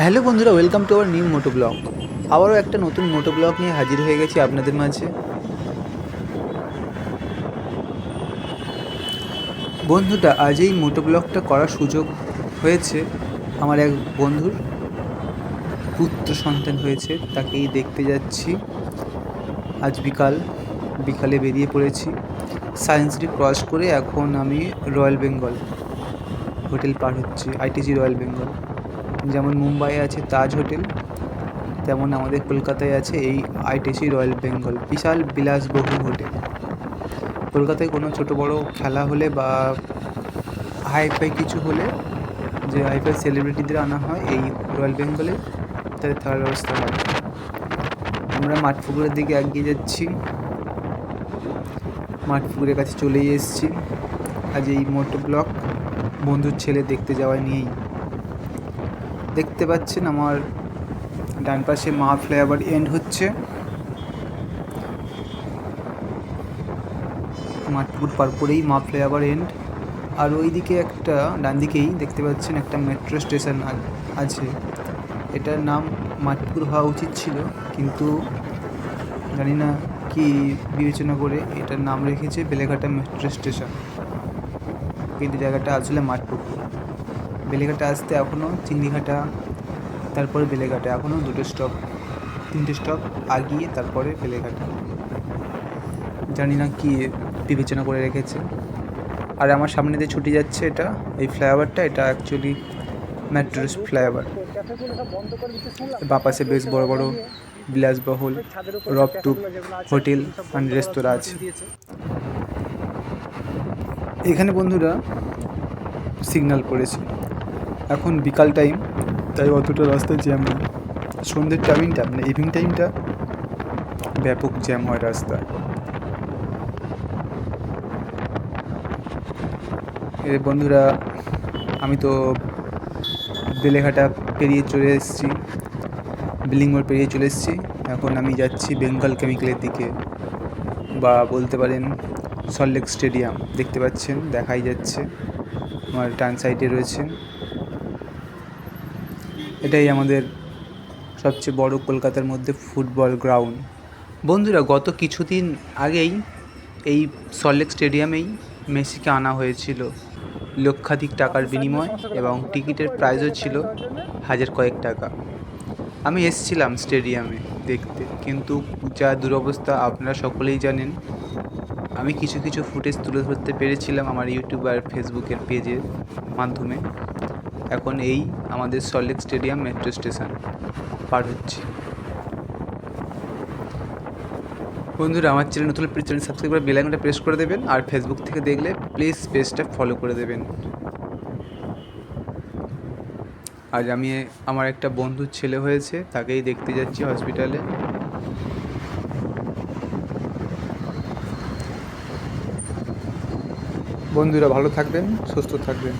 Hello বন্ধুরা, welcome to our new moto blog. আবারও একটা নতুন মোটো ব্লগ নিয়ে হাজির হয়ে গেছি আপনাদের মাঝে। বন্ধুরা, আজ এই মোটো ব্লগটা করার সুযোগ হয়েছে আমার এক বন্ধুর পুত্র সন্তান হয়েছে, তাকেই দেখতে যাচ্ছি। আজ বিকালে বেরিয়ে পড়েছি। সায়েন্স সিটি ক্রস করে এখন আমি রয়্যাল বেঙ্গল হোটেল পার হচ্ছি, আইটিসি রয়্যাল বেঙ্গল। যেমন মুম্বাইয়ে আছে তাজ হোটেল, তেমন আমাদের কলকাতায় আছে এই আইটিসি রয়্যাল বেঙ্গল, বিশাল বিলাসবহুল হোটেল। কলকাতায় কোনো ছোটো বড়ো খেলা হলে বা হাইফাই কিছু হলে যে হাইফাই সেলিব্রিটিদের আনা হয় এই রয়্যাল বেঙ্গলে, তাদের থাকার ব্যবস্থা হয়। আমরা মাঠপুকুরের দিকে এগিয়ে যাচ্ছি, মাঠপুকুরের কাছে চলেই এসেছি। আজ এই মোটো ব্লগ বন্ধুর ছেলে দেখতে যাওয়া নিয়েই। দেখতে পাচ্ছেন আমার ডান পাশে মা ফ্লাইওভার এন্ড হচ্ছে, মাঠপুকুর পার করেই মা ফ্লাইওভার এন্ড। আর ওই দিকে একটা ডান দিকেই দেখতে পাচ্ছেন একটা মেট্রো স্টেশন আছে। এটার নাম মাঠপুকুর হওয়া উচিত ছিল, কিন্তু জানি না কি বিবেচনা করে এটার নাম রেখেছে বেলেঘাটা মেট্রো স্টেশন, কিন্তু জায়গাটা আসলে মাঠপুকুর। বেলেঘাটা আসতে এখনও চিংড়িঘাটা, তারপরে বেলেঘাটা, এখনও তিনটে স্টপ আগিয়ে তারপরে বেলেঘাটা। জানি না কি বিবেচনা করে রেখেছে। আর আমার সামনে দিয়ে ছুটে যাচ্ছে এটা, এই ফ্লাইওভারটা, এটা অ্যাকচুয়ালি মেট্রো ফ্লাইওভার। বাঁ পাশে বেশ বড় বড় বিলাসবহুল রপটুপ হোটেল অ্যান্ড রেস্তোরাঁ আছে। এখানে বন্ধুরা সিগন্যাল পড়েছে, এখন বিকাল টাইম, তাই অতটা রাস্তায় জ্যাম নেই। সন্ধ্যের টাইমটা মানে ইভিনিং টাইমটা ব্যাপক জ্যাম হয় রাস্তায়। বন্ধুরা, আমি তো বেলেঘাটা পেরিয়ে চলে এসেছি, বিল্ডিং মোড় পেরিয়ে চলে এসেছি। এখন আমি যাচ্ছি বেঙ্গল কেমিক্যালের দিকে, বা বলতে পারেন সল্টলেক স্টেডিয়াম। দেখতে পাচ্ছেন, দেখাই যাচ্ছে আমার ডান সাইডে রয়েছে। এটাই আমাদের সবচেয়ে বড় কলকাতার মধ্যে ফুটবল গ্রাউন্ড। বন্ধুরা, গত কিছুদিন আগেই এই সল্টলেক স্টেডিয়ামেই মেসিকে আনা হয়েছিল লক্ষাধিক টাকার বিনিময়, এবং টিকিটের প্রাইসও ছিল হাজার কয়েক টাকা। আমি এসেছিলাম স্টেডিয়ামে দেখতে, কিন্তু যা দুরবস্থা আপনারা সকলেই জানেন। আমি কিছু কিছু ফুটেজ তুলে ধরতে পেরেছিলাম আমার ইউটিউব আর ফেসবুকের পেজের মাধ্যমে। এখন এই আমাদের সল্টলেক স্টেডিয়াম মেট্রো স্টেশন পার হচ্ছি। বন্ধুরা, আমার চ্যানেল নতুন চ্যানেল সাবস্ক্রাইব করে বেল আইকনটা প্রেস করে দেবেন, আর ফেসবুক থেকে দেখলে প্লিজ পেজটা ফলো করে দেবেন। আজ আমি আমার একটা বন্ধুর ছেলে হয়েছে, তাকেই দেখতে যাচ্ছি হসপিটালে। বন্ধুরা, ভালো থাকবেন, সুস্থ থাকবেন।